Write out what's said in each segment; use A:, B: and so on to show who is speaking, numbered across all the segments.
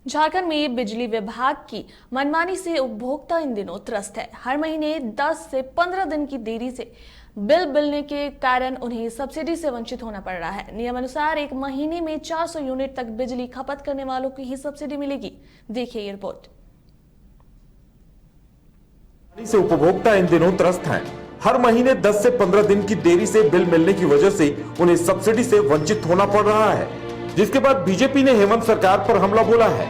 A: झारखंड में बिजली विभाग की मनमानी से उपभोक्ता इन दिनों त्रस्त है। हर महीने 10 से 15 दिन की देरी से बिल मिलने के कारण उन्हें सब्सिडी से वंचित होना पड़ रहा है। नियम अनुसार एक महीने में 400 यूनिट तक बिजली खपत करने वालों को ही सब्सिडी मिलेगी। देखिए ये रिपोर्ट।
B: से उपभोक्ता इन दिनों त्रस्त हैं। हर महीने 10 से 15 दिन की देरी से बिल मिलने की वजह से उन्हें सब्सिडी से वंचित होना पड़ रहा है, जिसके बाद बीजेपी ने हेमंत सरकार पर हमला बोला है।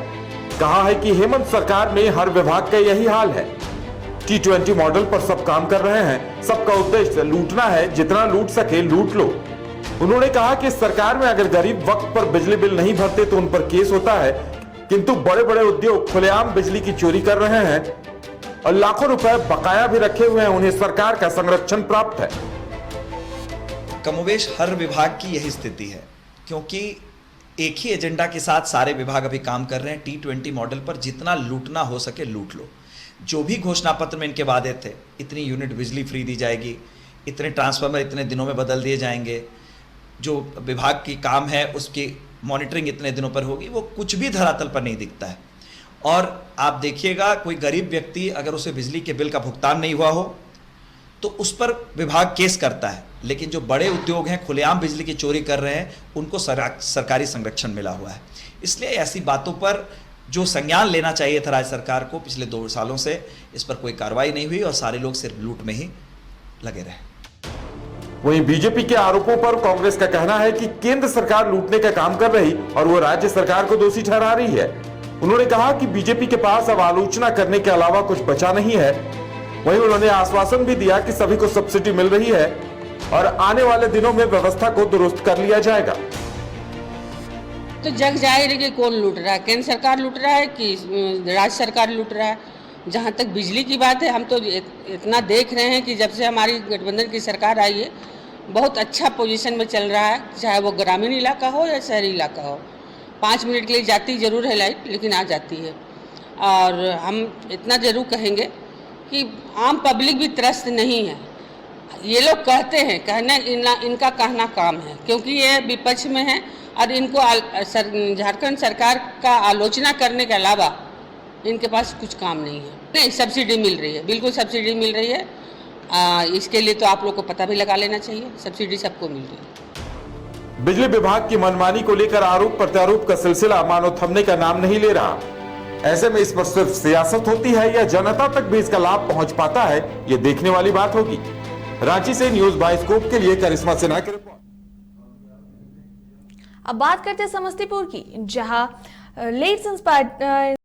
B: कहा है कि हेमंत सरकार में हर विभाग का यही हाल है। T20 मॉडल पर सब काम कर रहे हैं, सबका उद्देश्य लूटना है, जितना लूट सके लूट लो। उन्होंने कहा कि सरकार में अगर गरीब वक्त पर बिजली बिल नहीं भरते तो उन पर केस होता है, किंतु बड़े बड़े उद्योग खुलेआम बिजली की चोरी कर रहे हैं और लाखों रुपए बकाया भी रखे हुए हैं, उन्हें सरकार का संरक्षण प्राप्त है।
C: कमोबेश हर विभाग की यही स्थिति है, क्योंकि एक ही एजेंडा के साथ सारे विभाग अभी काम कर रहे हैं। T20 मॉडल पर जितना लूटना हो सके लूट लो। जो भी घोषणा पत्र में इनके वादे थे, इतनी यूनिट बिजली फ्री दी जाएगी, इतने ट्रांसफार्मर इतने दिनों में बदल दिए जाएंगे, जो विभाग की काम है उसकी मॉनिटरिंग इतने दिनों पर होगी, वो कुछ भी धरातल पर नहीं दिखता है। और आप देखिएगा, कोई गरीब व्यक्ति अगर उसे बिजली के बिल का भुगतान नहीं हुआ हो तो उस पर विभाग केस करता है, लेकिन जो बड़े उद्योग हैं खुलेआम बिजली की चोरी कर रहे हैं उनको सरकारी संरक्षण मिला हुआ है। इसलिए ऐसी बातों पर जो संज्ञान लेना चाहिए था राज्य सरकार को, पिछले 2 सालों से इस पर कोई कार्रवाई नहीं हुई और सारे लोग सिर्फ लूट में ही लगे रहे।
B: वहीं बीजेपी के आरोपों पर कांग्रेस का कहना है कि केंद्र सरकार लूटने का काम कर रही और वो राज्य सरकार को दोषी ठहरा रही है। उन्होंने कहा कि बीजेपी के पास अब आलोचना करने के अलावा कुछ बचा नहीं है। वहीं उन्होंने आश्वासन भी दिया कि सभी को सब्सिडी मिल रही है और आने वाले दिनों में व्यवस्था को दुरुस्त कर लिया जाएगा।
D: तो जग जाहिर है कि कौन लूट रहा है, केंद्र सरकार लूट रहा है कि राज्य सरकार लूट रहा है। जहाँ तक बिजली की बात है, हम तो इतना देख रहे हैं कि जब से हमारी गठबंधन की सरकार आई है बहुत अच्छा पोजीशन में चल रहा है, चाहे वो ग्रामीण इलाका हो या शहरी इलाका हो। 5 मिनट के लिए जाती जरूर है लाइट, लेकिन आ जाती है। और हम इतना जरूर कहेंगे कि आम पब्लिक भी त्रस्त नहीं है। ये लोग कहते हैं, इनका कहना काम है, क्योंकि ये विपक्ष में है और इनको झारखंड सरकार का आलोचना करने के अलावा इनके पास कुछ काम नहीं है। नहीं, सब्सिडी मिल रही है, बिल्कुल सब्सिडी मिल रही है। इसके लिए तो आप लोग को पता भी लगा लेना चाहिए, सब्सिडी सबको मिल रही है।
B: बिजली विभाग की मनमानी को लेकर आरोप प्रत्यारोप का सिलसिला मानो थमने का नाम नहीं ले रहा। ऐसे में इस पर सिर्फ सियासत होती है या जनता तक भी इसका लाभ पहुंच पाता है, ये देखने वाली बात होगी। रांची से न्यूज़ बाइस्कोप के लिए करिश्मा सिन्हा की रिपोर्ट।
A: अब बात करते हैं समस्तीपुर की, जहां लेट्स इंस्पायर